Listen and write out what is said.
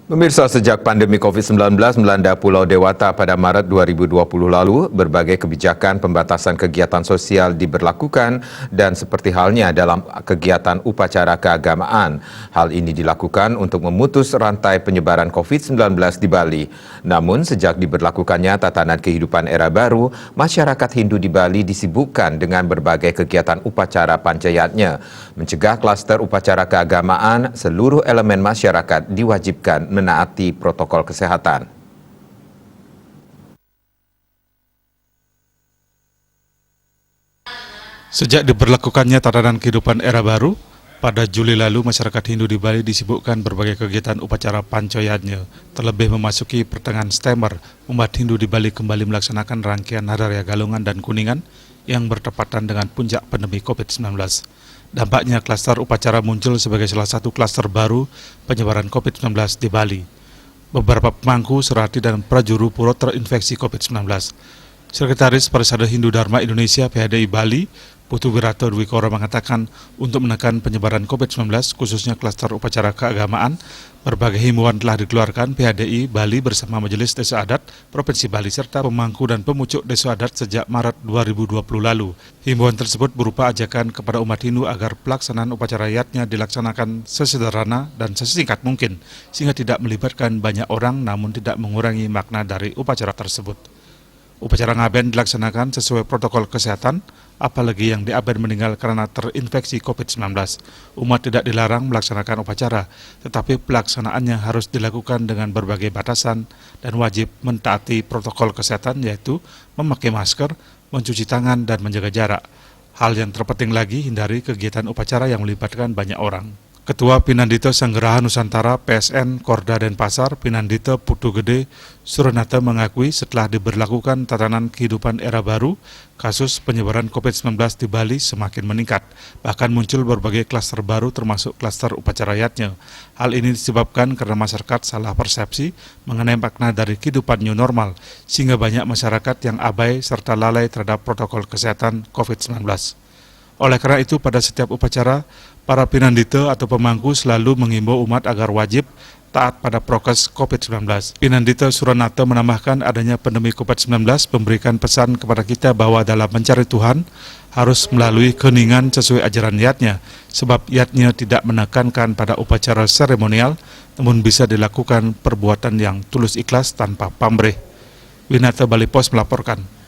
Pemirsa, sejak pandemi COVID-19 melanda Pulau Dewata pada Maret 2020 lalu, berbagai kebijakan pembatasan kegiatan sosial diberlakukan dan seperti halnya dalam kegiatan upacara keagamaan. Hal ini dilakukan untuk memutus rantai penyebaran COVID-19 di Bali. Namun, sejak diberlakukannya tatanan kehidupan era baru, masyarakat Hindu di Bali disibukkan dengan berbagai kegiatan upacara pancayatnya. Mencegah klaster upacara keagamaan, seluruh elemen masyarakat diwajibkan menaati protokol kesehatan. Sejak diberlakukannya tatanan kehidupan era baru, pada Juli lalu masyarakat Hindu di Bali disibukkan berbagai kegiatan upacara pancoyatnya. Terlebih memasuki pertengahan September, umat Hindu di Bali kembali melaksanakan rangkaian Hari Raya Galungan dan Kuningan yang bertepatan dengan puncak pandemi COVID-19. Dampaknya klaster upacara muncul sebagai salah satu klaster baru penyebaran COVID-19 di Bali. Beberapa pemangku, serati, dan prajuru puro terinfeksi COVID-19. Sekretaris Parisade Hindu Dharma Indonesia PHDI Bali, Putu Wirato Dwikoro mengatakan untuk menekan penyebaran COVID-19 khususnya klaster upacara keagamaan, berbagai himbauan telah dikeluarkan PHDI Bali bersama Majelis Desa Adat Provinsi Bali serta pemangku dan pemucuk Desa Adat sejak Maret 2020 lalu. Himbauan tersebut berupa ajakan kepada umat Hindu agar pelaksanaan upacara yatnya dilaksanakan sesederhana dan sesingkat mungkin sehingga tidak melibatkan banyak orang namun tidak mengurangi makna dari upacara tersebut. Upacara ngaben dilaksanakan sesuai protokol kesehatan, apalagi yang diaben meninggal karena terinfeksi COVID-19. Umat tidak dilarang melaksanakan upacara, tetapi pelaksanaannya harus dilakukan dengan berbagai batasan dan wajib mentaati protokol kesehatan yaitu memakai masker, mencuci tangan, dan menjaga jarak. Hal yang terpenting lagi, hindari kegiatan upacara yang melibatkan banyak orang. Ketua Pinandita Sanggeraha Nusantara PSN Korda Denpasar, Pinandita Putu Gede Suranata mengakui setelah diberlakukan tatanan kehidupan era baru, kasus penyebaran COVID-19 di Bali semakin meningkat. Bahkan muncul berbagai klaster baru termasuk klaster upacara yatnya. Hal ini disebabkan karena masyarakat salah persepsi mengenai makna dari kehidupan new normal, sehingga banyak masyarakat yang abai serta lalai terhadap protokol kesehatan COVID-19. Oleh karena itu, pada setiap upacara, para pinandita atau pemangku selalu mengimbau umat agar wajib taat pada prokes COVID-19. Pinandita Suranata menambahkan adanya pandemi COVID-19 memberikan pesan kepada kita bahwa dalam mencari Tuhan harus melalui keheningan sesuai ajaran yatnya, sebab yatnya tidak menekankan pada upacara seremonial, namun bisa dilakukan perbuatan yang tulus ikhlas tanpa pamrih. Winata Bali Pos melaporkan.